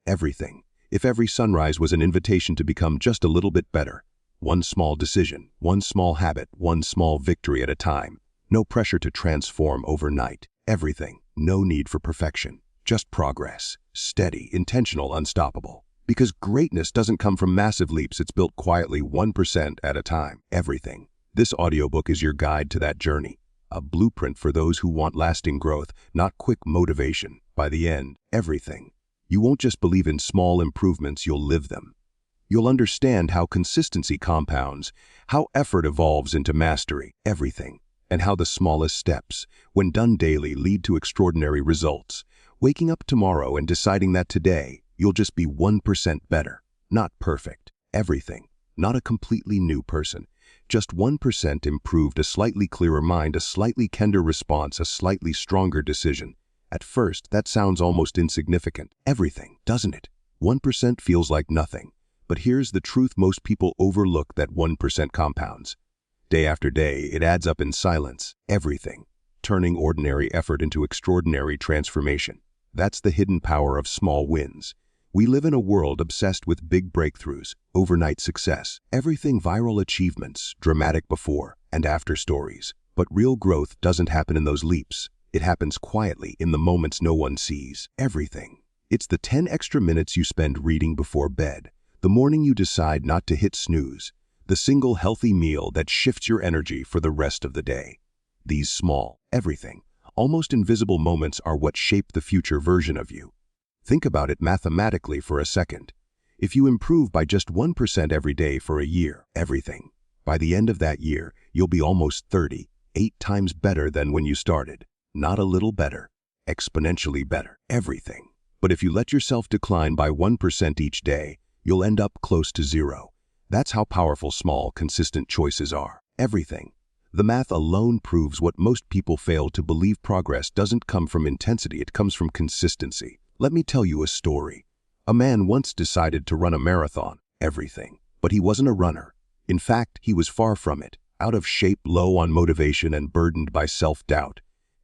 everything. If every sunrise was an invitation to become just a little bit better. One small decision, one small habit, one small victory at a time. No pressure to transform overnight. Everything. No need for perfection. Just progress. Steady, intentional, unstoppable. Because greatness doesn't come from massive leaps, it's built quietly 1% at a time. Everything. This audiobook is your guide to that journey. A blueprint for those who want lasting growth, not quick motivation. By the end, everything. You won't just believe in small improvements, you'll live them. You'll understand how consistency compounds, how effort evolves into mastery, everything, and how the smallest steps, when done daily, lead to extraordinary results. Waking up tomorrow and deciding that today, you'll just be 1% better. Not perfect. Everything. Not a completely new person. Just 1% improved, a slightly clearer mind, a slightly kinder response, a slightly stronger decision. At first, that sounds almost insignificant. Everything, doesn't it? 1% feels like nothing. But here's the truth most people overlook: that 1% compounds. Day after day, it adds up in silence. Everything. Turning ordinary effort into extraordinary transformation. That's the hidden power of small wins. We live in a world obsessed with big breakthroughs, overnight success, everything viral achievements, dramatic before and after stories. But real growth doesn't happen in those leaps. It happens quietly, in the moments no one sees. Everything. It's the 10 extra minutes you spend reading before bed. The morning you decide not to hit snooze. The single healthy meal that shifts your energy for the rest of the day. These small, everything, almost invisible moments are what shape the future version of you. Think about it mathematically for a second. If you improve by just 1% every day for a year, everything, by the end of that year, you'll be almost 8 times better than when you started. Not a little better, exponentially better, everything. But if you let yourself decline by 1% each day, you'll end up close to zero. That's how powerful small, consistent choices are. Everything. The math alone proves what most people fail to believe: progress doesn't come from intensity, it comes from consistency. Let me tell you a story. A man once decided to run a marathon. Everything. But he wasn't a runner. In fact, he was far from it. Out of shape, low on motivation, and burdened by self-doubt.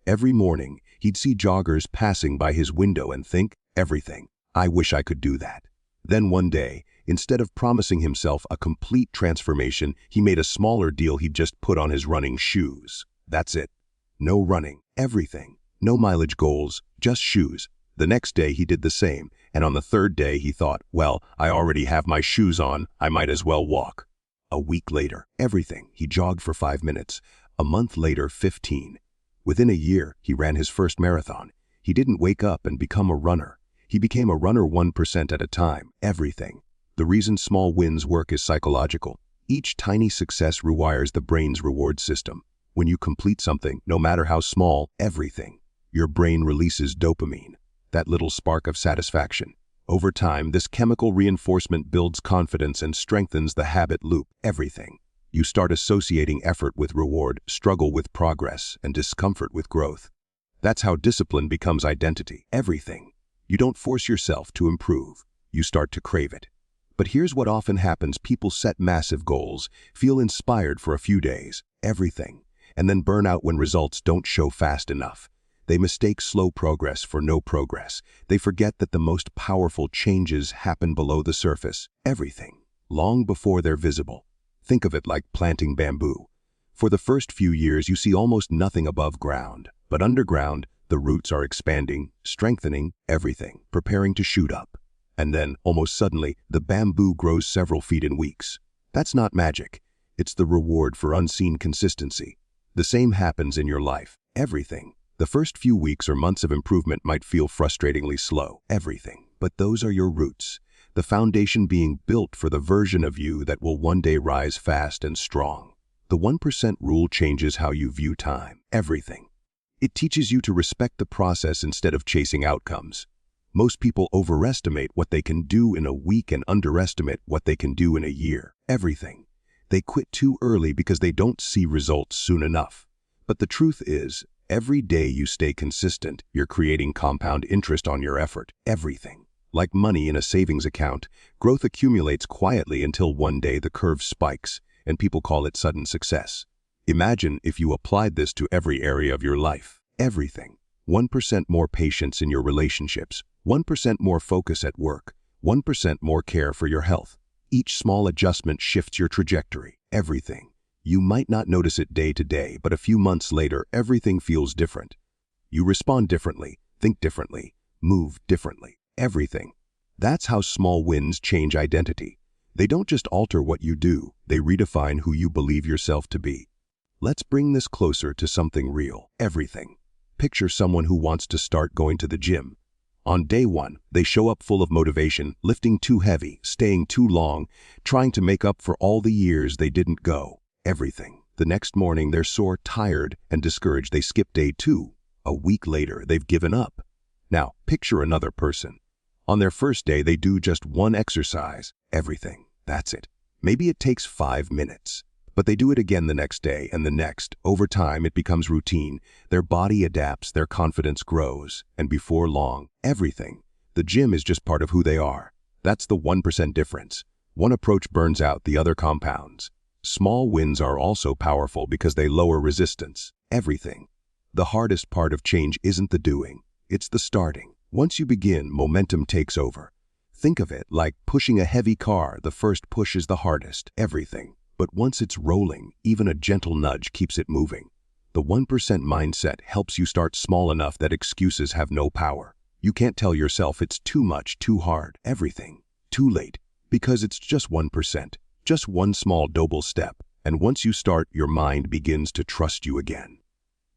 Every morning, he'd see joggers passing by his window and think, everything. I wish I could do that. Then one day, instead of promising himself a complete transformation, he made a smaller deal: he'd just put on his running shoes. That's it. No running. Everything. No mileage goals, just shoes. The next day he did the same, and on the third day he thought, well, I already have my shoes on, I might as well walk. A week later, everything. He jogged for 5 minutes. A month later, 15. Within a year, he ran his first marathon. He didn't wake up and become a runner. He became a runner 1% at a time. Everything. The reason small wins work is psychological. Each tiny success rewires the brain's reward system. When you complete something, no matter how small, everything, your brain releases dopamine, that little spark of satisfaction. Over time, this chemical reinforcement builds confidence and strengthens the habit loop. Everything. You start associating effort with reward, struggle with progress, and discomfort with growth. That's how discipline becomes identity. Everything. You don't force yourself to improve. You start to crave it. But here's what often happens: people set massive goals, feel inspired for a few days, everything, and then burn out when results don't show fast enough. They mistake slow progress for no progress. They forget that the most powerful changes happen below the surface, everything, long before they're visible. Think of it like planting bamboo. For the first few years, you see almost nothing above ground, but underground, the roots are expanding, strengthening, everything, preparing to shoot up. And then, almost suddenly, the bamboo grows several feet in weeks. That's not magic. It's the reward for unseen consistency. The same happens in your life. Everything. The first few weeks or months of improvement might feel frustratingly slow. Everything. But those are your roots. The foundation being built for the version of you that will one day rise fast and strong. The 1% rule changes how you view time. Everything. It teaches you to respect the process instead of chasing outcomes. Most people overestimate what they can do in a week and underestimate what they can do in a year. Everything. They quit too early because they don't see results soon enough. But the truth is, every day you stay consistent, you're creating compound interest on your effort. Everything. Like money in a savings account, growth accumulates quietly until one day the curve spikes, and people call it sudden success. Imagine if you applied this to every area of your life. Everything. 1% more patience in your relationships, 1% more focus at work, 1% more care for your health. Each small adjustment shifts your trajectory, everything. You might not notice it day to day, but a few months later, everything feels different. You respond differently, think differently, move differently, everything. That's how small wins change identity. They don't just alter what you do, they redefine who you believe yourself to be. Let's bring this closer to something real, everything. Picture someone who wants to start going to the gym. On day one, they show up full of motivation, lifting too heavy, staying too long, trying to make up for all the years they didn't go. Everything. The next morning, they're sore, tired, and discouraged. They skip day two. A week later, they've given up. Now, picture another person. On their first day, they do just one exercise. Everything. That's it. Maybe it takes 5 minutes. But they do it again the next day and the next. Over time, it becomes routine. Their body adapts, their confidence grows, and before long, everything. The gym is just part of who they are. That's the 1% difference. One approach burns out, the other compounds. Small wins are also powerful because they lower resistance. Everything. The hardest part of change isn't the doing, it's the starting. Once you begin, momentum takes over. Think of it like pushing a heavy car. The first push is the hardest. Everything. But once it's rolling, even a gentle nudge keeps it moving. The 1% mindset helps you start small enough that excuses have no power. You can't tell yourself it's too much, too hard, everything. Too late, because it's just 1%. Just one small double step, and once you start, your mind begins to trust you again.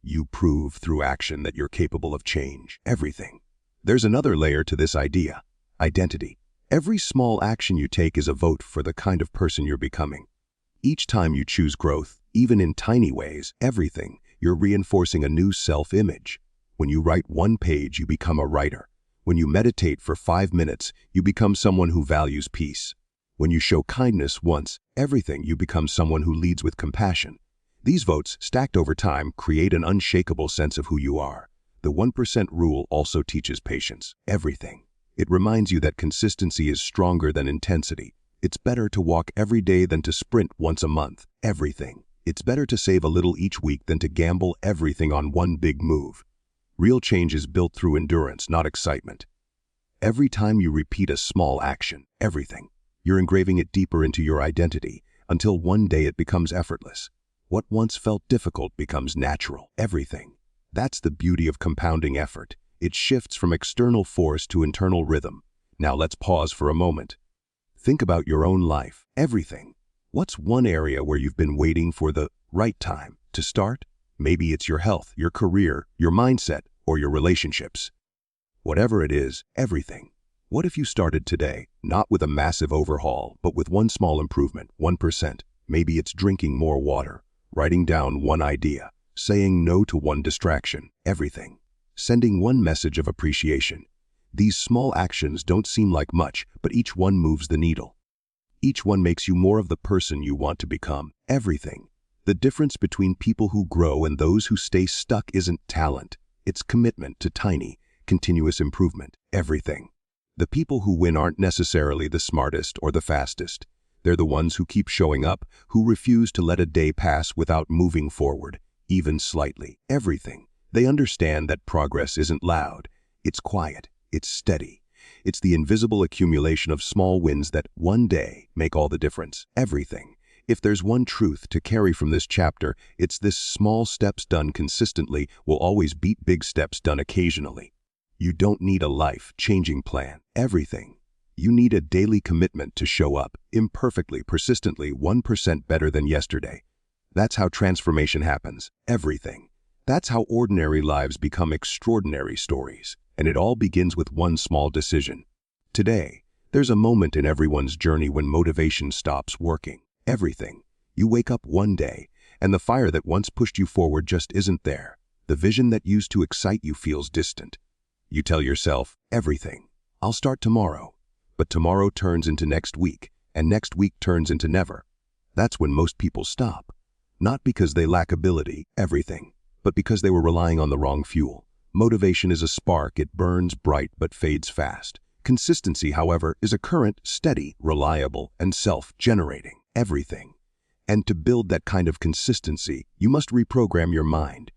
You prove through action that you're capable of change, everything. There's another layer to this idea, identity. Every small action you take is a vote for the kind of person you're becoming. Each time you choose growth, even in tiny ways, everything, you're reinforcing a new self-image. When you write one page, you become a writer. When you meditate for 5 minutes, you become someone who values peace. When you show kindness once, everything, you become someone who leads with compassion. These votes, stacked over time, create an unshakable sense of who you are. The 1% rule also teaches patience, everything. It reminds you that consistency is stronger than intensity. It's better to walk every day than to sprint once a month, everything. It's better to save a little each week than to gamble everything on one big move. Real change is built through endurance, not excitement. Every time you repeat a small action, everything, you're engraving it deeper into your identity until one day it becomes effortless. What once felt difficult becomes natural, everything. That's the beauty of compounding effort. It shifts from external force to internal rhythm. Now let's pause for a moment. Think about your own life, everything. What's one area where you've been waiting for the right time to start? Maybe it's your health, your career, your mindset, or your relationships. Whatever it is, everything. What if you started today, not with a massive overhaul, but with one small improvement, 1%? Maybe it's drinking more water, writing down one idea, saying no to one distraction, everything. Sending one message of appreciation. These small actions don't seem like much, but each one moves the needle. Each one makes you more of the person you want to become, everything. The difference between people who grow and those who stay stuck isn't talent, it's commitment to tiny, continuous improvement, everything. The people who win aren't necessarily the smartest or the fastest. They're the ones who keep showing up, who refuse to let a day pass without moving forward, even slightly, everything. They understand that progress isn't loud, it's quiet. It's steady. It's the invisible accumulation of small wins that one day make all the difference, everything. If there's one truth to carry from this chapter, it's this: small steps done consistently will always beat big steps done occasionally. You don't need a life-changing plan, everything. You need a daily commitment to show up, imperfectly, persistently, 1% better than yesterday. That's how transformation happens, everything. That's how ordinary lives become extraordinary stories. And it all begins with one small decision. Today, there's a moment in everyone's journey when motivation stops working. Everything. You wake up one day, and the fire that once pushed you forward just isn't there. The vision that used to excite you feels distant. You tell yourself, everything. I'll start tomorrow. But tomorrow turns into next week, and next week turns into never. That's when most people stop. Not because they lack ability, everything, but because they were relying on the wrong fuel. Motivation is a spark, it burns bright but fades fast. Consistency, however, is a current, steady, reliable, and self-generating, everything. And to build that kind of consistency, you must reprogram your mind.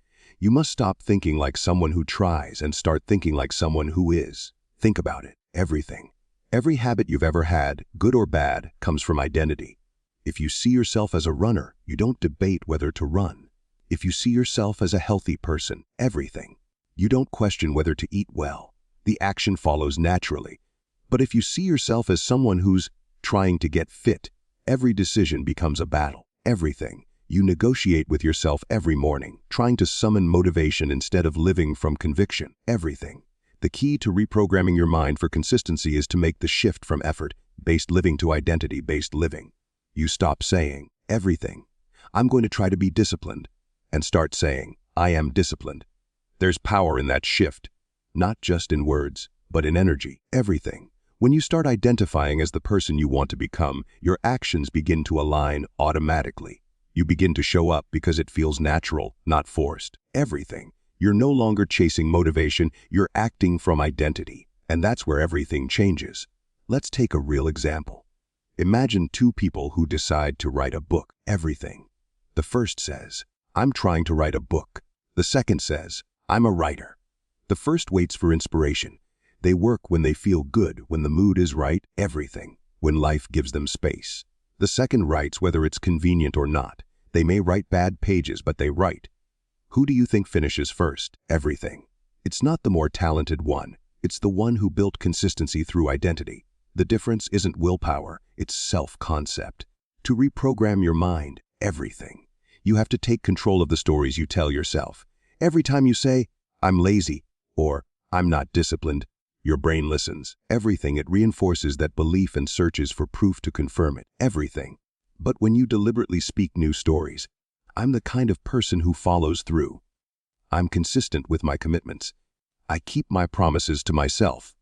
You must stop thinking like someone who tries and start thinking like someone who is. Think about it. Everything. Every habit you've ever had, good or bad, comes from identity. If you see yourself as a runner, you don't debate whether to run. If you see yourself as a healthy person, everything. You don't question whether to eat well. The action follows naturally. But if you see yourself as someone who's trying to get fit, every decision becomes a battle. Everything. You negotiate with yourself every morning, trying to summon motivation instead of living from conviction. Everything. The key to reprogramming your mind for consistency is to make the shift from effort-based living to identity-based living. You stop saying, everything, I'm going to try to be disciplined, and start saying, I am disciplined. There's power in that shift, not just in words, but in energy. Everything. When you start identifying as the person you want to become, your actions begin to align automatically. You begin to show up because it feels natural, not forced. Everything. You're no longer chasing motivation, you're acting from identity. And that's where everything changes. Let's take a real example. Imagine two people who decide to write a book. Everything. The first says, I'm trying to write a book. The second says, I'm a writer. The first waits for inspiration. They work when they feel good, when the mood is right, everything, when life gives them space. The second writes whether it's convenient or not. They may write bad pages, but they write. Who do you think finishes first? Everything. It's not the more talented one. It's the one who built consistency through identity. The difference isn't willpower, it's self-concept. To reprogram your mind, everything. You have to take control of the stories you tell yourself. Every time you say, I'm lazy, or I'm not disciplined, your brain listens. Everything. It reinforces that belief and searches for proof to confirm it. Everything. But when you deliberately speak new stories, I'm the kind of person who follows through. I'm consistent with my commitments. I keep my promises to myself.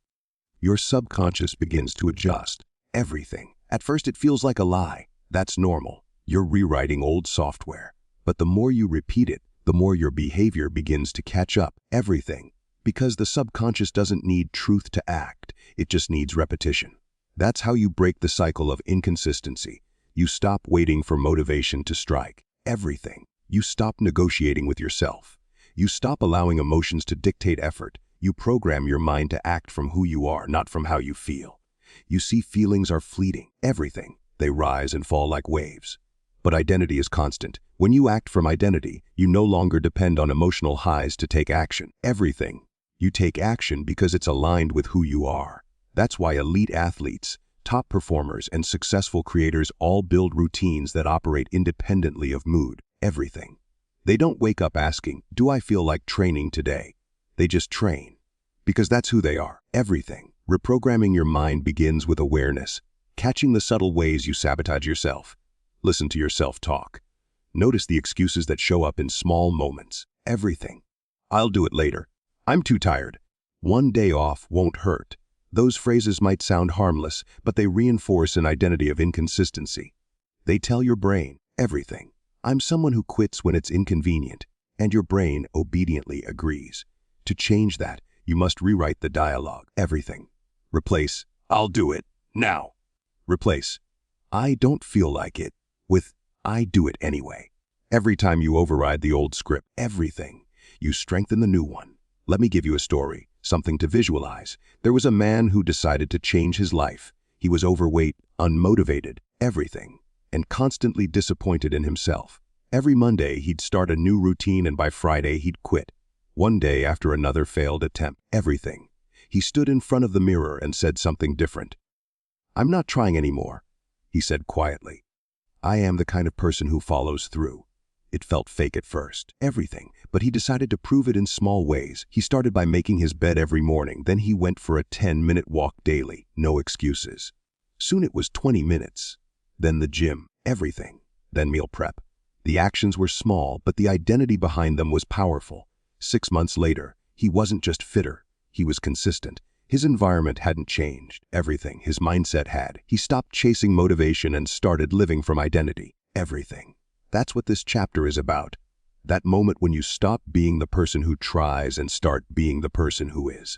Your subconscious begins to adjust. Everything. At first it feels like a lie. That's normal. You're rewriting old software. But the more you repeat it, the more your behavior begins to catch up. Everything. Because the subconscious doesn't need truth to act, it just needs repetition. That's how you break the cycle of inconsistency. You stop waiting for motivation to strike. Everything. You stop negotiating with yourself. You stop allowing emotions to dictate effort. You program your mind to act from who you are, not from how you feel. You see, feelings are fleeting. Everything. They rise and fall like waves. But identity is constant. When you act from identity, you no longer depend on emotional highs to take action. Everything. You take action because it's aligned with who you are. That's why elite athletes, top performers, and successful creators all build routines that operate independently of mood. Everything. They don't wake up asking, do I feel like training today? They just train. Because that's who they are. Everything. Reprogramming your mind begins with awareness, catching the subtle ways you sabotage yourself. Listen to your self-talk. Notice the excuses that show up in small moments. Everything. I'll do it later. I'm too tired. One day off won't hurt. Those phrases might sound harmless, but they reinforce an identity of inconsistency. They tell your brain, everything. I'm someone who quits when it's inconvenient, and your brain obediently agrees. To change that, you must rewrite the dialogue. Everything. Replace, I'll do it, now. Replace, I don't feel like it, with, I do it anyway. Every time you override the old script, everything, you strengthen the new one. Let me give you a story, something to visualize. There was a man who decided to change his life. He was overweight, unmotivated, everything, and constantly disappointed in himself. Every Monday, he'd start a new routine, and by Friday, he'd quit. One day after another failed attempt, everything. He stood in front of the mirror and said something different. I'm not trying anymore, he said quietly. I am the kind of person who follows through. It felt fake at first, everything, but he decided to prove it in small ways. He started by making his bed every morning, then he went for a 10-minute walk daily, no excuses. Soon it was 20 minutes, then the gym, everything, then meal prep. The actions were small, but the identity behind them was powerful. 6 months later, he wasn't just fitter, he was consistent. His environment hadn't changed, everything, his mindset had. He stopped chasing motivation and started living from identity, everything. That's what this chapter is about. That moment when you stop being the person who tries and start being the person who is.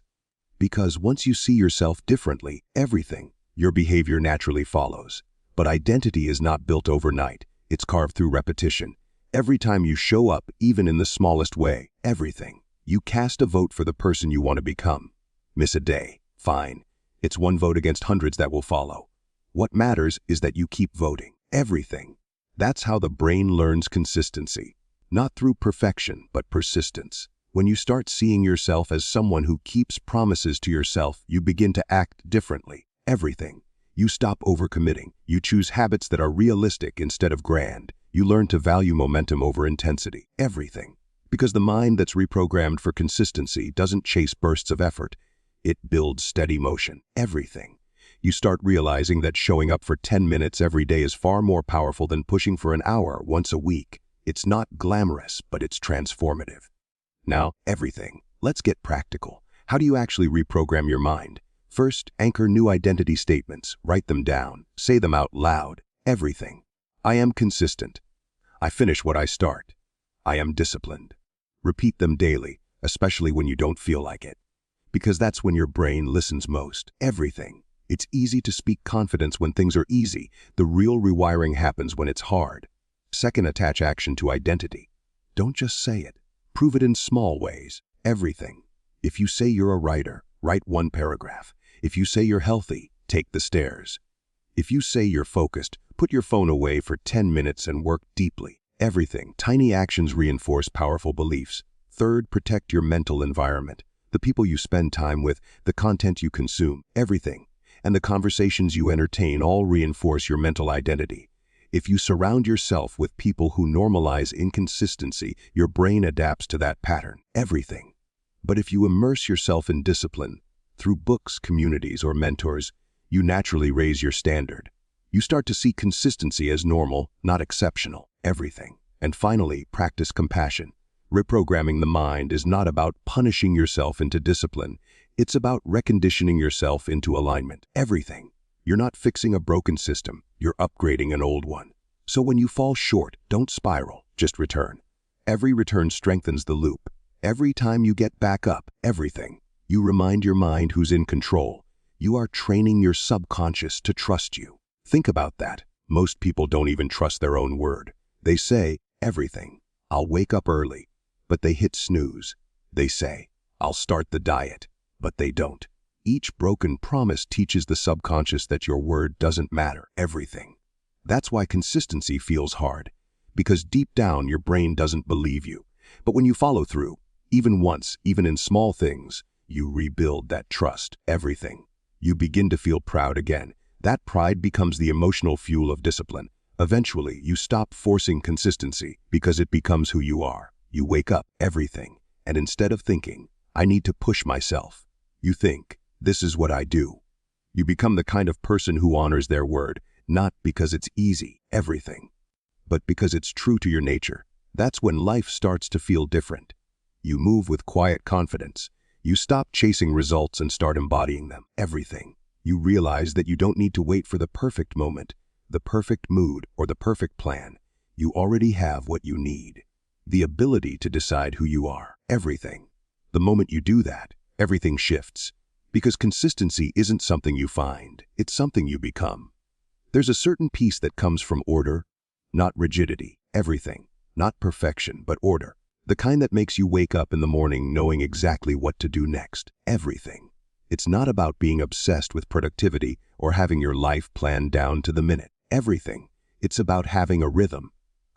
Because once you see yourself differently, everything, your behavior naturally follows. But identity is not built overnight. It's carved through repetition. Every time you show up, even in the smallest way, everything. You cast a vote for the person you want to become. Miss a day, fine. It's one vote against hundreds that will follow. What matters is that you keep voting. Everything. That's how the brain learns consistency. Not through perfection, but persistence. When you start seeing yourself as someone who keeps promises to yourself, you begin to act differently. Everything. You stop overcommitting. You choose habits that are realistic instead of grand. You learn to value momentum over intensity. Everything. Because the mind that's reprogrammed for consistency doesn't chase bursts of effort. It builds steady motion. Everything. You start realizing that showing up for 10 minutes every day is far more powerful than pushing for an hour once a week. It's not glamorous, but it's transformative. Now, everything. Let's get practical. How do you actually reprogram your mind? First, anchor new identity statements. Write them down. Say them out loud. Everything. I am consistent. I finish what I start. I am disciplined. Repeat them daily, especially when you don't feel like it. Because that's when your brain listens most. Everything. It's easy to speak confidence when things are easy. The real rewiring happens when it's hard. Second, attach action to identity. Don't just say it. Prove it in small ways. Everything. If you say you're a writer, write one paragraph. If you say you're healthy, take the stairs. If you say you're focused, put your phone away for 10 minutes and work deeply. Everything. Tiny actions reinforce powerful beliefs. Third, protect your mental environment. The people you spend time with, the content you consume, everything, and the conversations you entertain all reinforce your mental identity. If you surround yourself with people who normalize inconsistency, your brain adapts to that pattern. Everything. But if you immerse yourself in discipline, through books, communities, or mentors, you naturally raise your standard. You start to see consistency as normal, not exceptional. Everything. And finally, practice compassion. Reprogramming the mind is not about punishing yourself into discipline. It's about reconditioning yourself into alignment. Everything. You're not fixing a broken system. You're upgrading an old one. So when you fall short, don't spiral. Just return. Every return strengthens the loop. Every time you get back up, everything. You remind your mind who's in control. You are training your subconscious to trust you. Think about that. Most people don't even trust their own word. They say, everything. I'll wake up early. But they hit snooze. They say, I'll start the diet. But they don't. Each broken promise teaches the subconscious that your word doesn't matter. Everything. That's why consistency feels hard. Because deep down, your brain doesn't believe you. But when you follow through, even once, even in small things, you rebuild that trust. Everything. You begin to feel proud again. That pride becomes the emotional fuel of discipline. Eventually, you stop forcing consistency because it becomes who you are. You wake up, everything, and instead of thinking, I need to push myself, you think, this is what I do. You become the kind of person who honors their word, not because it's easy, everything, but because it's true to your nature. That's when life starts to feel different. You move with quiet confidence. You stop chasing results and start embodying them. Everything. You realize that you don't need to wait for the perfect moment, the perfect mood, or the perfect plan. You already have what you need. The ability to decide who you are. Everything. The moment you do that, everything shifts. Because consistency isn't something you find, it's something you become. There's a certain peace that comes from order, not rigidity. Everything. Not perfection, but order. The kind that makes you wake up in the morning knowing exactly what to do next. Everything. It's not about being obsessed with productivity or having your life planned down to the minute. Everything. It's about having a rhythm.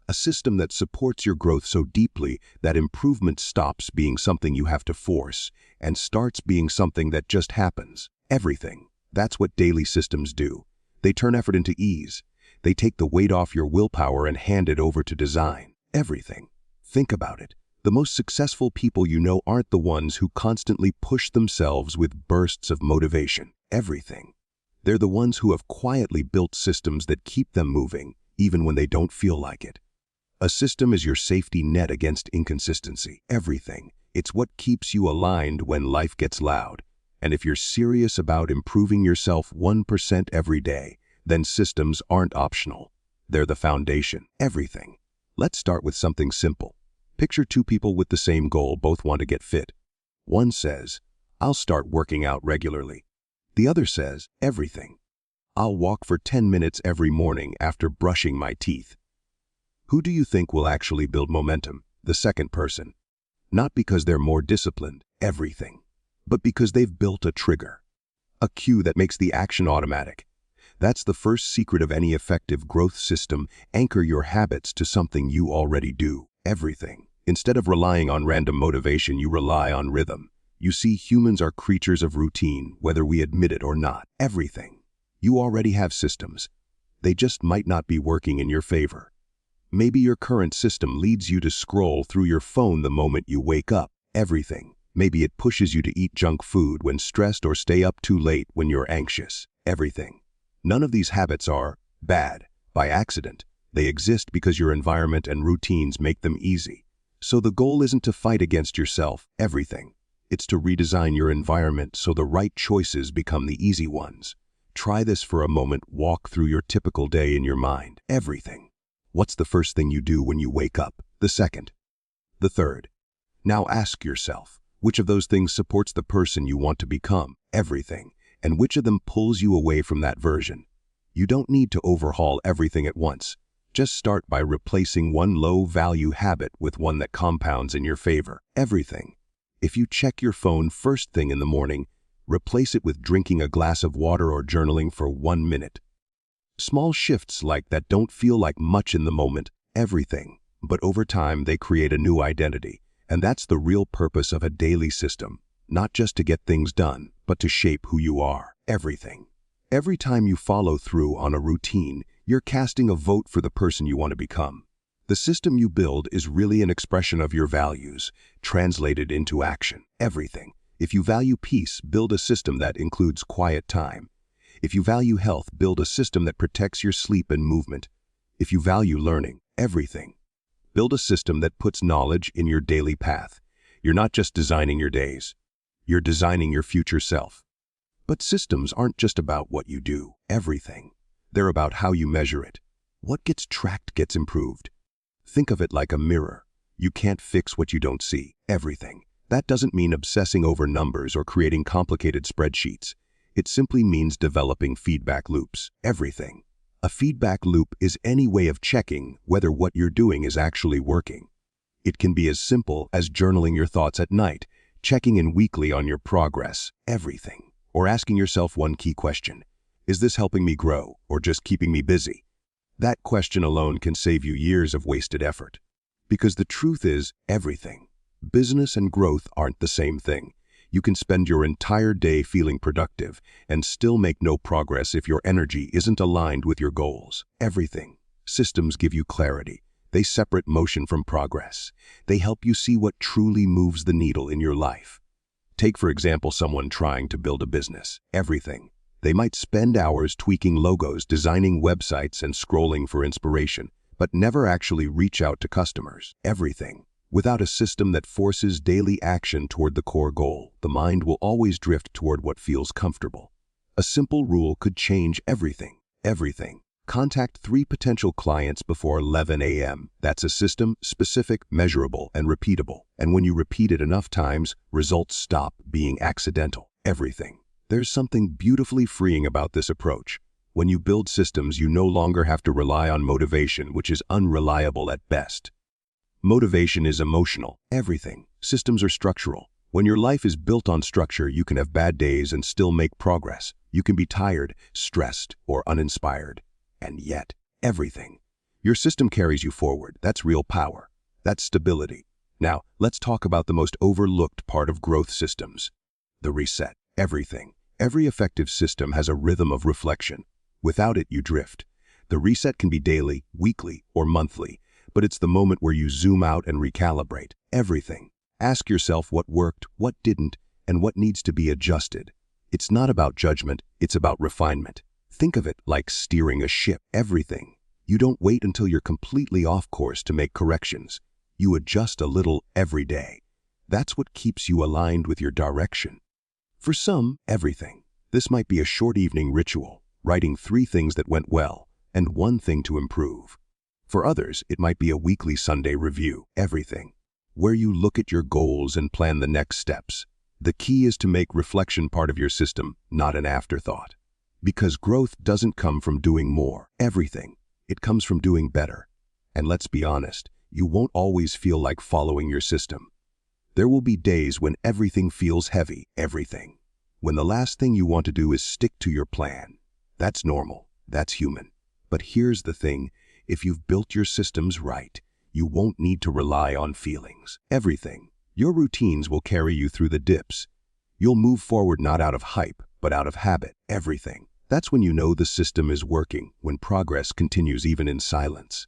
A system that supports your growth so deeply that improvement stops being something you have to force and starts being something that just happens. Everything. That's what daily systems do. They turn effort into ease. They take the weight off your willpower and hand it over to design. Everything. Think about it. The most successful people you know aren't the ones who constantly push themselves with bursts of motivation. Everything. They're the ones who have quietly built systems that keep them moving, even when they don't feel like it. A system is your safety net against inconsistency. Everything. It's what keeps you aligned when life gets loud. And if you're serious about improving yourself 1% every day, then systems aren't optional. They're the foundation. Everything. Let's start with something simple. Picture two people with the same goal, both want to get fit. One says, I'll start working out regularly. The other says, everything. I'll walk for 10 minutes every morning after brushing my teeth. Who do you think will actually build momentum? The second person. Not because they're more disciplined, everything, but because they've built a trigger, a cue that makes the action automatic. That's the first secret of any effective growth system. Anchor your habits to something you already do, everything. Instead of relying on random motivation, you rely on rhythm. You see, humans are creatures of routine, whether we admit it or not. Everything. You already have systems. They just might not be working in your favor. Maybe your current system leads you to scroll through your phone the moment you wake up. Everything. Maybe it pushes you to eat junk food when stressed or stay up too late when you're anxious. Everything. None of these habits are bad by accident. They exist because your environment and routines make them easy. So the goal isn't to fight against yourself, everything. It's to redesign your environment so the right choices become the easy ones. Try this for a moment. Walk through your typical day in your mind. Everything. What's the first thing you do when you wake up? The second. The third. Now ask yourself, which of those things supports the person you want to become? Everything. And which of them pulls you away from that version? You don't need to overhaul everything at once. Just start by replacing one low-value habit with one that compounds in your favor. Everything. If you check your phone first thing in the morning, replace it with drinking a glass of water or journaling for 1 minute. Small shifts like that don't feel like much in the moment, everything, but over time they create a new identity. And that's the real purpose of a daily system, not just to get things done, but to shape who you are, everything. Every time you follow through on a routine, you're casting a vote for the person you want to become. The system you build is really an expression of your values, translated into action, everything. If you value peace, build a system that includes quiet time. If you value health, build a system that protects your sleep and movement. If you value learning, everything. Build a system that puts knowledge in your daily path. You're not just designing your days. You're designing your future self. But systems aren't just about what you do, everything. They're about how you measure it. What gets tracked gets improved. Think of it like a mirror. You can't fix what you don't see, everything. That doesn't mean obsessing over numbers or creating complicated spreadsheets. It simply means developing feedback loops, everything. A feedback loop is any way of checking whether what you're doing is actually working. It can be as simple as journaling your thoughts at night, checking in weekly on your progress, everything, or asking yourself one key question. Is this helping me grow or just keeping me busy? That question alone can save you years of wasted effort. Because the truth is, everything. Business and growth aren't the same thing. You can spend your entire day feeling productive and still make no progress if your energy isn't aligned with your goals. Everything. Systems give you clarity. They separate motion from progress. They help you see what truly moves the needle in your life. Take, for example, someone trying to build a business. Everything. They might spend hours tweaking logos, designing websites, and scrolling for inspiration, but never actually reach out to customers. Everything. Without a system that forces daily action toward the core goal, the mind will always drift toward what feels comfortable. A simple rule could change everything. Everything. Contact 3 potential clients before 11 a.m. That's a system, specific, measurable, and repeatable. And when you repeat it enough times, results stop being accidental. Everything. There's something beautifully freeing about this approach. When you build systems, you no longer have to rely on motivation, which is unreliable at best. Motivation is emotional. Everything. Systems are structural. When your life is built on structure, you can have bad days and still make progress. You can be tired, stressed, or uninspired. And yet, everything. Your system carries you forward. That's real power. That's stability. Now, let's talk about the most overlooked part of growth systems. The reset. Everything. Every effective system has a rhythm of reflection. Without it, you drift. The reset can be daily, weekly, or monthly, but it's the moment where you zoom out and recalibrate. Everything. Ask yourself what worked, what didn't, and what needs to be adjusted. It's not about judgment, it's about refinement. Think of it like steering a ship. Everything. You don't wait until you're completely off course to make corrections. You adjust a little every day. That's what keeps you aligned with your direction. For some, everything. This might be a short evening ritual, writing 3 things that went well, and 1 thing to improve. For others, it might be a weekly Sunday review, everything, where you look at your goals and plan the next steps. The key is to make reflection part of your system, not an afterthought. Because growth doesn't come from doing more, everything. It comes from doing better. And let's be honest, you won't always feel like following your system. There will be days when everything feels heavy, everything. When the last thing you want to do is stick to your plan. That's normal, that's human. But here's the thing, if you've built your systems right, you won't need to rely on feelings. Everything. Your routines will carry you through the dips. You'll move forward not out of hype, but out of habit. Everything. That's when you know the system is working, when progress continues even in silence.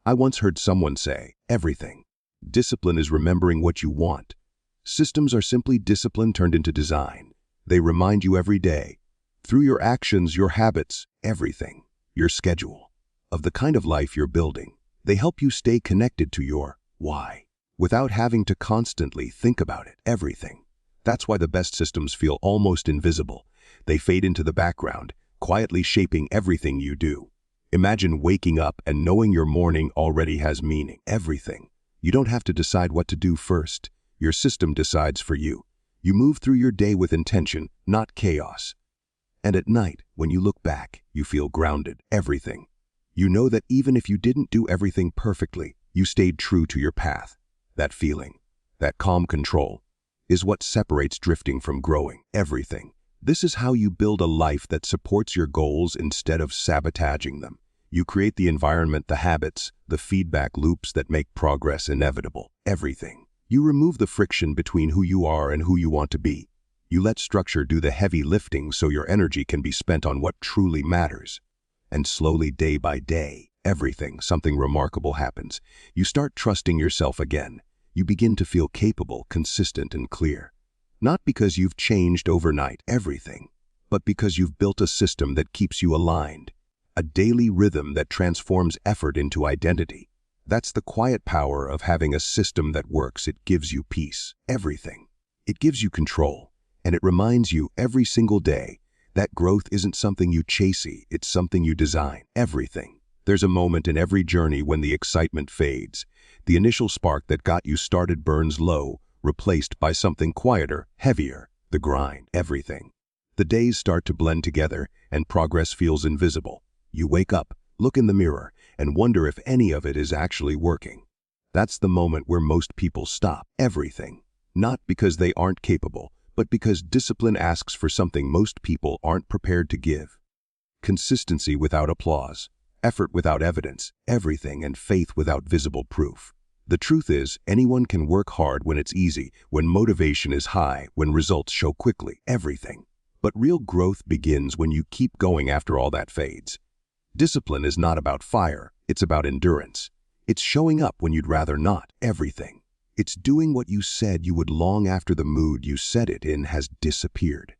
I once heard someone say, everything. Discipline is remembering what you want. Systems are simply discipline turned into design. They remind you every day, through your actions, your habits, everything, your schedule, of the kind of life you're building. They help you stay connected to your why, without having to constantly think about it. Everything. That's why the best systems feel almost invisible. They fade into the background, quietly shaping everything you do. Imagine waking up and knowing your morning already has meaning. Everything. You don't have to decide what to do first. Your system decides for you. You move through your day with intention, not chaos. And at night, when you look back, you feel grounded. Everything. You know that even if you didn't do everything perfectly, you stayed true to your path. That feeling, that calm control, is what separates drifting from growing. Everything. This is how you build a life that supports your goals instead of sabotaging them. You create the environment, the habits, the feedback loops that make progress inevitable. Everything. You remove the friction between who you are and who you want to be. You let structure do the heavy lifting so your energy can be spent on what truly matters. And slowly, day by day, something remarkable happens. You start trusting yourself again. You begin to feel capable, consistent, and clear. Not because you've changed overnight, but because you've built a system that keeps you aligned. A daily rhythm that transforms effort into identity. That's the quiet power of having a system that works. It gives you peace. Everything. It gives you control. And it reminds you every single day that growth isn't something you chase, it's something you design. Everything. There's a moment in every journey when the excitement fades. The initial spark that got you started burns low, replaced by something quieter, heavier, the grind. Everything. The days start to blend together and progress feels invisible. You wake up, look in the mirror, and wonder if any of it is actually working. That's the moment where most people stop. Everything. Not because they aren't capable, but because discipline asks for something most people aren't prepared to give. Consistency without applause, effort without evidence, everything, and faith without visible proof. The truth is, anyone can work hard when it's easy, when motivation is high, when results show quickly. Everything. But real growth begins when you keep going after all that fades. Discipline is not about fire, it's about endurance. It's showing up when you'd rather not. Everything. It's doing what you said you would long after the mood you set it in has disappeared.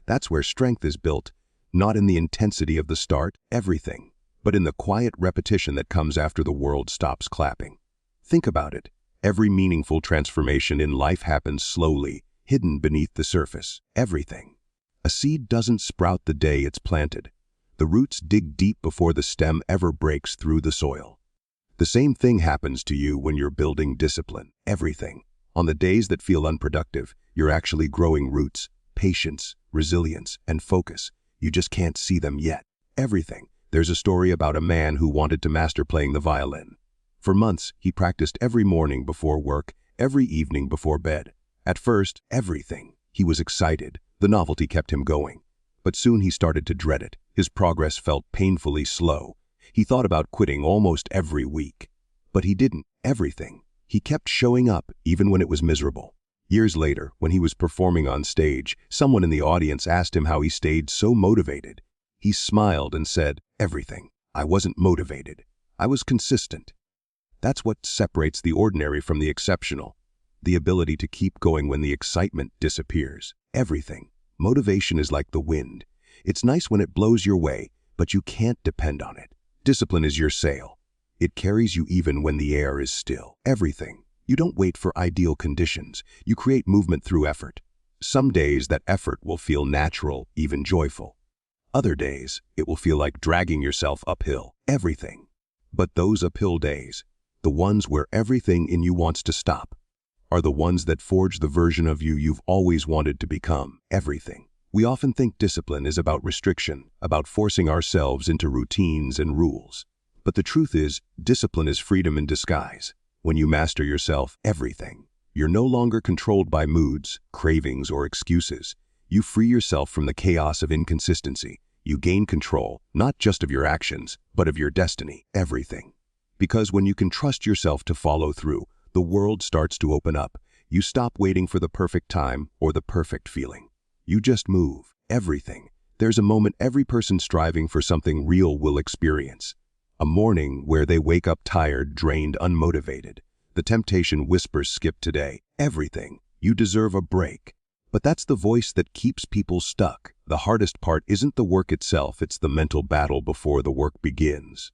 That's where strength is built, not in the intensity of the start, but in the quiet repetition that comes after the world stops clapping. Think about it. Every meaningful transformation in life happens slowly, hidden beneath the surface. Everything. A seed doesn't sprout the day it's planted. The roots dig deep before the stem ever breaks through the soil. The same thing happens to you when you're building discipline. Everything. On the days that feel unproductive, you're actually growing roots, patience, resilience, and focus. You just can't see them yet. Everything. There's a story about a man who wanted to master playing the violin. For months, he practiced every morning before work, every evening before bed. At first, he was excited. The novelty kept him going. But soon he started to dread it. His progress felt painfully slow. He thought about quitting almost every week. But he didn't. He kept showing up, even when it was miserable. Years later, when he was performing on stage, someone in the audience asked him how he stayed so motivated. He smiled and said, "Everything. I wasn't motivated. I was consistent." That's what separates the ordinary from the exceptional. The ability to keep going when the excitement disappears. Everything. Motivation is like the wind. It's nice when it blows your way, but you can't depend on it. Discipline is your sail. It carries you even when the air is still. Everything. You don't wait for ideal conditions. You create movement through effort. Some days that effort will feel natural, even joyful. Other days, it will feel like dragging yourself uphill. Everything. But those uphill days, the ones where everything in you wants to stop, are the ones that forge the version of you you've always wanted to become. Everything. We often think discipline is about restriction, about forcing ourselves into routines and rules. But the truth is, discipline is freedom in disguise. When you master yourself, everything. You're no longer controlled by moods, cravings, or excuses. You free yourself from the chaos of inconsistency. You gain control, not just of your actions, but of your destiny, everything. Because when you can trust yourself to follow through, the world starts to open up. You stop waiting for the perfect time or the perfect feeling. You just move, everything. There's a moment every person striving for something real will experience. A morning where they wake up tired, drained, unmotivated. The temptation whispers, skip today, everything. You deserve a break. But that's the voice that keeps people stuck. The hardest part isn't the work itself, it's the mental battle before the work begins.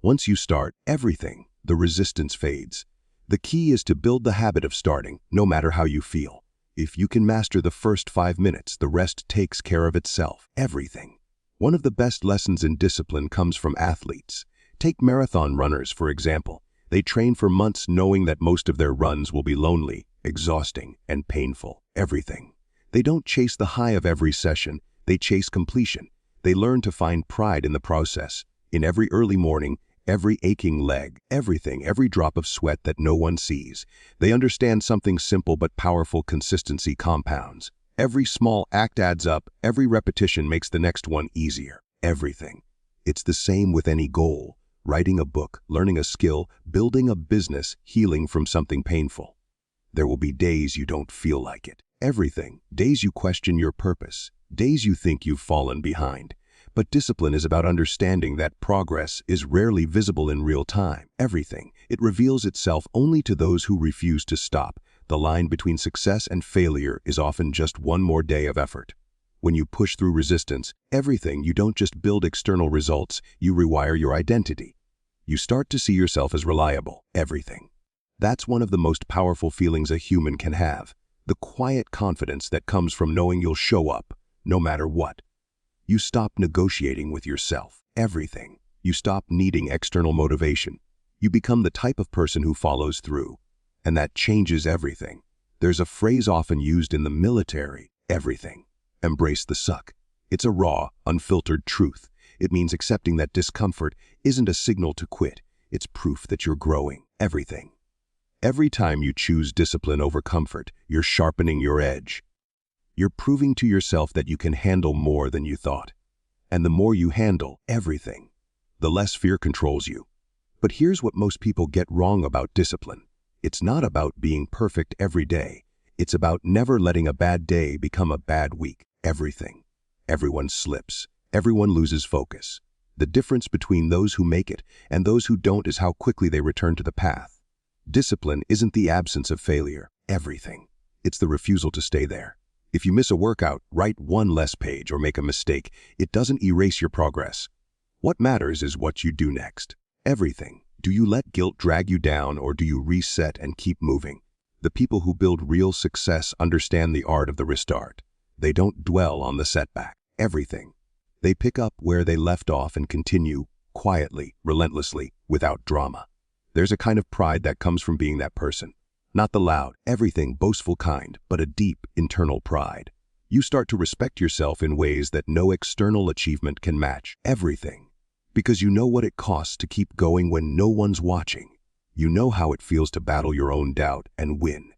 Once you start everything, the resistance fades. The key is to build the habit of starting, no matter how you feel. If you can master the first 5 minutes, the rest takes care of itself, everything. One of the best lessons in discipline comes from athletes. Take marathon runners, for example. They train for months knowing that most of their runs will be lonely, exhausting, and painful, everything. They don't chase the high of every session, they chase completion. They learn to find pride in the process, in every early morning, every aching leg, everything, every drop of sweat that no one sees. They understand something simple but powerful: consistency compounds. Every small act adds up, every repetition makes the next one easier, everything. It's the same with any goal. Writing a book, learning a skill, building a business, healing from something painful. There will be days you don't feel like it. Everything. Days you question your purpose. Days you think you've fallen behind. But discipline is about understanding that progress is rarely visible in real time. Everything. It reveals itself only to those who refuse to stop. The line between success and failure is often just one more day of effort. When you push through resistance, everything, you don't just build external results, you rewire your identity. You start to see yourself as reliable, everything. That's one of the most powerful feelings a human can have. The quiet confidence that comes from knowing you'll show up, no matter what. You stop negotiating with yourself, everything. You stop needing external motivation. You become the type of person who follows through. And that changes everything. There's a phrase often used in the military, everything. Embrace the suck. It's a raw, unfiltered truth. It means accepting that discomfort isn't a signal to quit. It's proof that you're growing, everything. Every time you choose discipline over comfort, you're sharpening your edge. You're proving to yourself that you can handle more than you thought. And the more you handle everything, the less fear controls you. But here's what most people get wrong about discipline. It's not about being perfect every day. It's about never letting a bad day become a bad week. Everything. Everyone slips. Everyone loses focus. The difference between those who make it and those who don't is how quickly they return to the path. Discipline isn't the absence of failure. Everything. It's the refusal to stay there. If you miss a workout, write one less page, or make a mistake, it doesn't erase your progress. What matters is what you do next. Everything. Do you let guilt drag you down, or do you reset and keep moving? The people who build real success understand the art of the restart. They don't dwell on the setback. Everything. They pick up where they left off and continue, quietly, relentlessly, without drama. There's a kind of pride that comes from being that person. Not the loud, everything, boastful kind, but a deep, internal pride. You start to respect yourself in ways that no external achievement can match. Everything. Because you know what it costs to keep going when no one's watching. You know how it feels to battle your own doubt and win.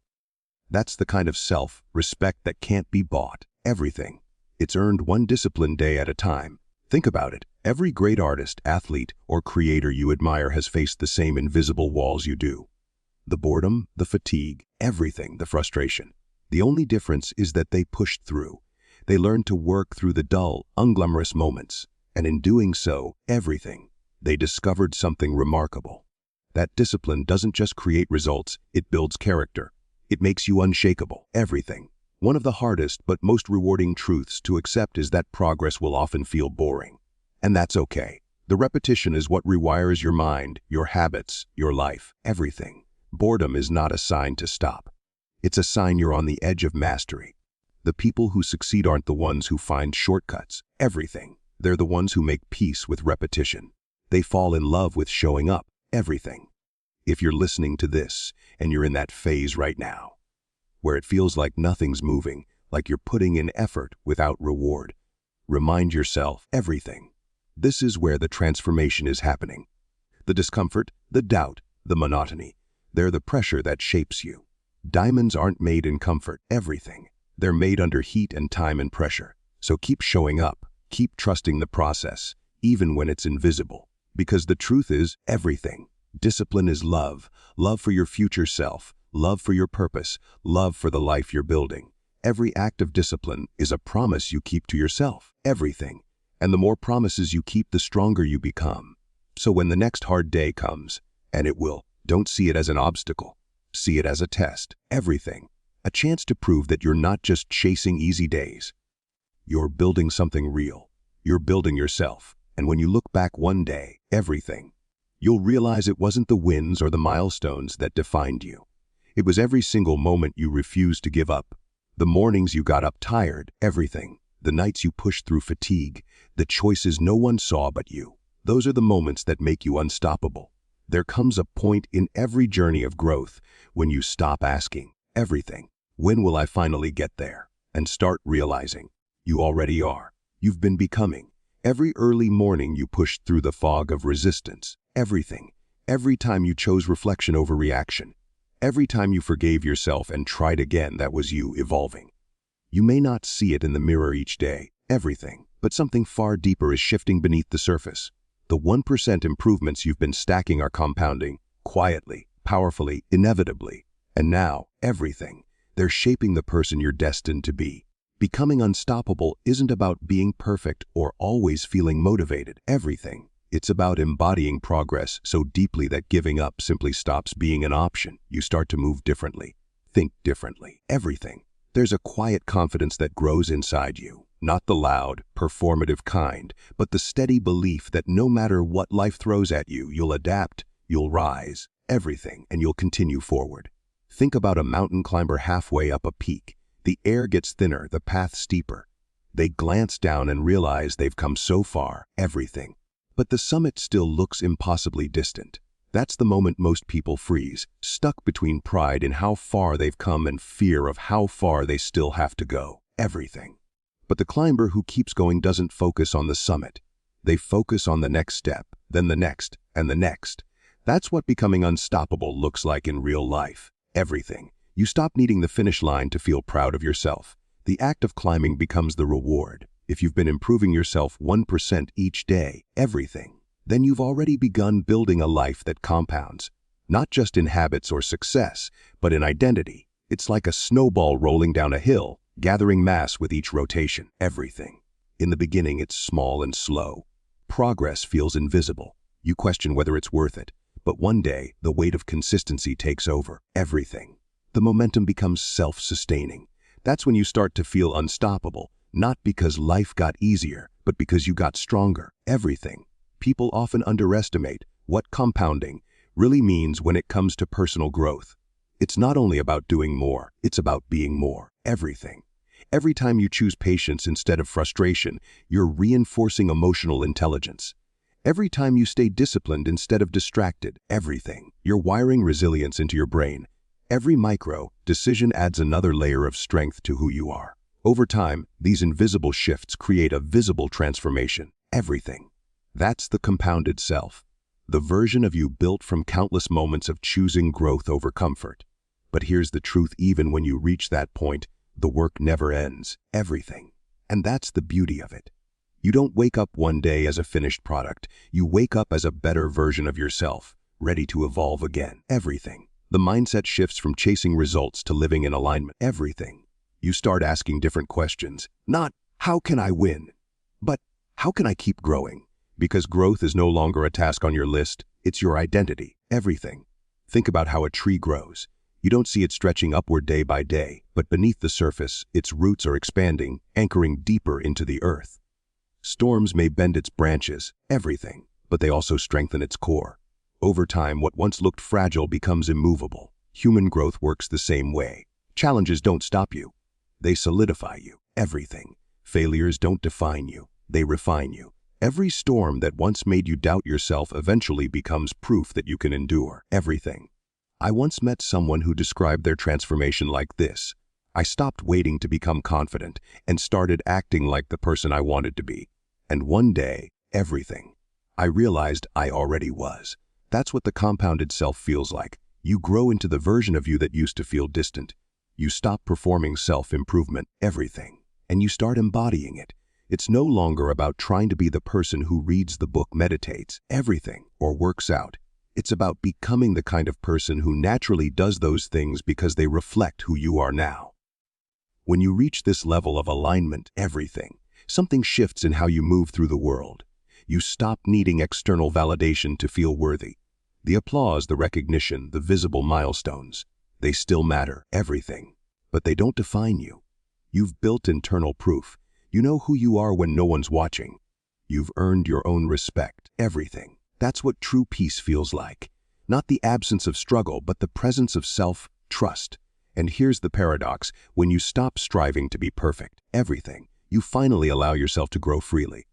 That's the kind of self-respect that can't be bought. Everything. It's earned one disciplined day at a time. Think about it. Every great artist, athlete, or creator you admire has faced the same invisible walls you do. The boredom, the fatigue, everything, the frustration. The only difference is that they pushed through. They learned to work through the dull, unglamorous moments. And in doing so, everything, they discovered something remarkable. That discipline doesn't just create results, it builds character. It makes you unshakable. Everything. One of the hardest but most rewarding truths to accept is that progress will often feel boring. And that's okay. The repetition is what rewires your mind, your habits, your life, everything. Boredom is not a sign to stop. It's a sign you're on the edge of mastery. The people who succeed aren't the ones who find shortcuts. Everything. They're the ones who make peace with repetition. They fall in love with showing up. Everything. If you're listening to this, and you're in that phase right now, where it feels like nothing's moving, like you're putting in effort without reward, remind yourself, everything. This is where the transformation is happening. The discomfort, the doubt, the monotony. They're the pressure that shapes you. Diamonds aren't made in comfort, everything. They're made under heat and time and pressure. So keep showing up, keep trusting the process, even when it's invisible. Because the truth is everything. Discipline is love. Love for your future self, love for your purpose, love for the life you're building. Every act of discipline is a promise you keep to yourself, everything. And the more promises you keep, the stronger you become. So when the next hard day comes, and it will, don't see it as an obstacle. See it as a test, everything. A chance to prove that you're not just chasing easy days. You're building something real. You're building yourself. And when you look back one day, everything, you'll realize it wasn't the wins or the milestones that defined you. It was every single moment you refused to give up. The mornings you got up tired, everything. The nights you pushed through fatigue, the choices no one saw but you. Those are the moments that make you unstoppable. There comes a point in every journey of growth when you stop asking, everything, when will I finally get there? And start realizing, you already are. You've been becoming. Every early morning you pushed through the fog of resistance, everything. Every time you chose reflection over reaction. Every time you forgave yourself and tried again, that was you evolving. You may not see it in the mirror each day, everything, but something far deeper is shifting beneath the surface. The 1% improvements you've been stacking are compounding, quietly, powerfully, inevitably. And now, everything. They're shaping the person you're destined to be. Becoming unstoppable isn't about being perfect or always feeling motivated, everything. It's about embodying progress so deeply that giving up simply stops being an option. You start to move differently, think differently, everything. There's a quiet confidence that grows inside you. Not the loud, performative kind, but the steady belief that no matter what life throws at you, you'll adapt, you'll rise, everything, and you'll continue forward. Think about a mountain climber halfway up a peak. The air gets thinner, the path steeper. They glance down and realize they've come so far, everything. But the summit still looks impossibly distant. That's the moment most people freeze, stuck between pride in how far they've come and fear of how far they still have to go, everything. But the climber who keeps going doesn't focus on the summit. They focus on the next step, then the next, and the next. That's what becoming unstoppable looks like in real life. Everything. You stop needing the finish line to feel proud of yourself. The act of climbing becomes the reward. If you've been improving yourself 1% each day, everything, then you've already begun building a life that compounds. Not just in habits or success, but in identity. It's like a snowball rolling down a hill, gathering mass with each rotation, everything. In the beginning, it's small and slow. Progress feels invisible. You question whether it's worth it. But one day, the weight of consistency takes over, everything. The momentum becomes self-sustaining. That's when you start to feel unstoppable, not because life got easier, but because you got stronger, everything. People often underestimate what compounding really means when it comes to personal growth. It's not only about doing more, it's about being more, everything. Every time you choose patience instead of frustration, you're reinforcing emotional intelligence. Every time you stay disciplined instead of distracted, everything, you're wiring resilience into your brain. Every micro decision adds another layer of strength to who you are. Over time, these invisible shifts create a visible transformation, everything. That's the compounded self, the version of you built from countless moments of choosing growth over comfort. But here's the truth: even when you reach that point, the work never ends, everything. And that's the beauty of it. You don't wake up one day as a finished product. You wake up as a better version of yourself, ready to evolve again, everything. The mindset shifts from chasing results to living in alignment, everything. You start asking different questions. Not, how can I win? But, how can I keep growing? Because growth is no longer a task on your list, it's your identity, everything. Think about how a tree grows. You don't see it stretching upward day by day, but beneath the surface, its roots are expanding, anchoring deeper into the earth. Storms may bend its branches, everything, but they also strengthen its core. Over time, what once looked fragile becomes immovable. Human growth works the same way. Challenges don't stop you. They solidify you, everything. Failures don't define you, they refine you. Every storm that once made you doubt yourself eventually becomes proof that you can endure, everything. I once met someone who described their transformation like this: I stopped waiting to become confident and started acting like the person I wanted to be. And one day, everything. I realized I already was. That's what the compounded self feels like. You grow into the version of you that used to feel distant. You stop performing self-improvement, everything, and you start embodying it. It's no longer about trying to be the person who reads the book, meditates, everything, or works out. It's about becoming the kind of person who naturally does those things because they reflect who you are now. When you reach this level of alignment, everything, something shifts in how you move through the world. You stop needing external validation to feel worthy. The applause, the recognition, the visible milestones, they still matter, everything, but they don't define you. You've built internal proof. You know who you are when no one's watching. You've earned your own respect, everything. That's what true peace feels like. Not the absence of struggle, but the presence of self-trust. And here's the paradox: when you stop striving to be perfect, everything, you finally allow yourself to grow freely.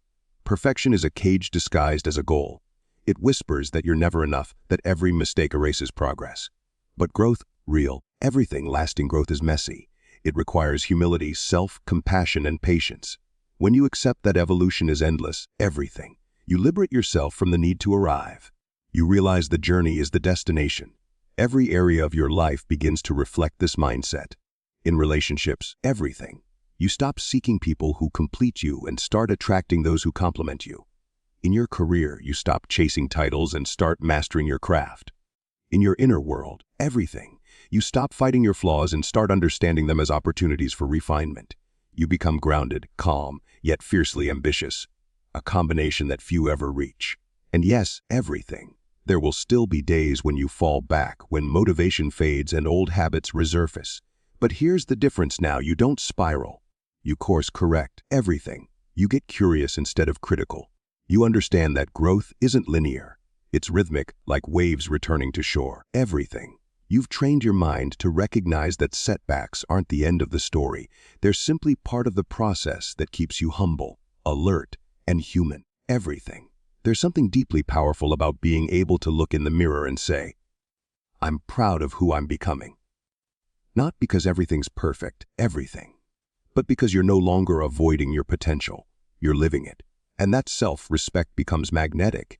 Perfection is a cage disguised as a goal. It whispers that you're never enough, that every mistake erases progress. But growth, real, everything, lasting growth is messy. It requires humility, self-compassion, and patience. When you accept that evolution is endless, everything, you liberate yourself from the need to arrive. You realize the journey is the destination. Every area of your life begins to reflect this mindset. In relationships, everything, you stop seeking people who complete you and start attracting those who complement you. In your career, you stop chasing titles and start mastering your craft. In your inner world, everything, you stop fighting your flaws and start understanding them as opportunities for refinement. You become grounded, calm, yet fiercely ambitious, a combination that few ever reach. And yes, everything. There will still be days when you fall back, when motivation fades and old habits resurface. But here's the difference now: you don't spiral. You course correct, everything. You get curious instead of critical. You understand that growth isn't linear. It's rhythmic, like waves returning to shore. Everything. You've trained your mind to recognize that setbacks aren't the end of the story. They're simply part of the process that keeps you humble, alert, and human. Everything. There's something deeply powerful about being able to look in the mirror and say, I'm proud of who I'm becoming. Not because everything's perfect, everything, but because you're no longer avoiding your potential. You're living it. And that self-respect becomes magnetic.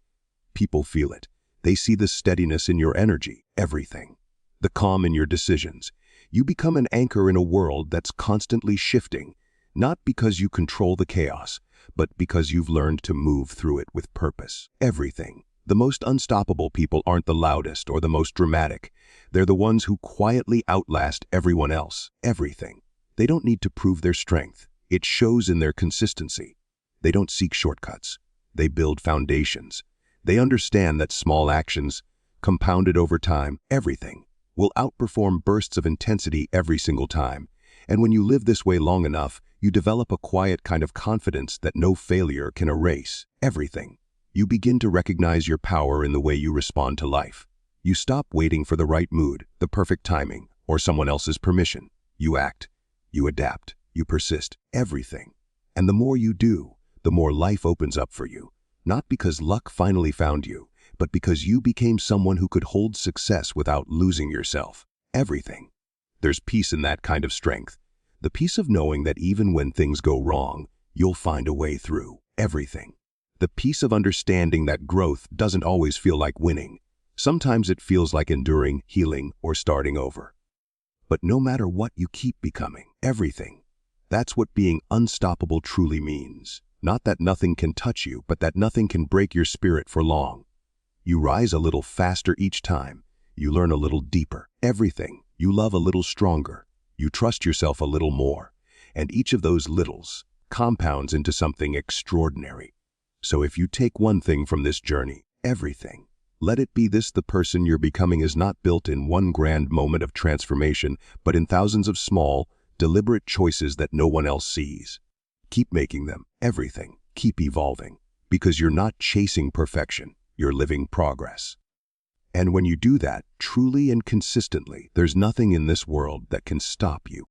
People feel it. They see the steadiness in your energy, everything. The calm in your decisions. You become an anchor in a world that's constantly shifting, not because you control the chaos, but because you've learned to move through it with purpose. Everything. The most unstoppable people aren't the loudest or the most dramatic. They're the ones who quietly outlast everyone else. Everything. They don't need to prove their strength. It shows in their consistency. They don't seek shortcuts. They build foundations. They understand that small actions, compounded over time, everything, will outperform bursts of intensity every single time. And when you live this way long enough, you develop a quiet kind of confidence that no failure can erase. Everything. You begin to recognize your power in the way you respond to life. You stop waiting for the right mood, the perfect timing, or someone else's permission. You act. You adapt. You persist. Everything. And the more you do, the more life opens up for you. Not because luck finally found you, but because you became someone who could hold success without losing yourself. Everything. There's peace in that kind of strength. The peace of knowing that even when things go wrong, you'll find a way through. Everything. The peace of understanding that growth doesn't always feel like winning. Sometimes it feels like enduring, healing, or starting over. But no matter what, you keep becoming. Everything. That's what being unstoppable truly means. Not that nothing can touch you, but that nothing can break your spirit for long. You rise a little faster each time. You learn a little deeper. Everything. You love a little stronger. You trust yourself a little more. And each of those littles compounds into something extraordinary. So if you take one thing from this journey, everything, let it be this: the person you're becoming is not built in one grand moment of transformation, but in thousands of small, deliberate choices that no one else sees. Keep making them. Everything. Keep evolving. Because you're not chasing perfection. You're living progress. And when you do that, truly and consistently, there's nothing in this world that can stop you.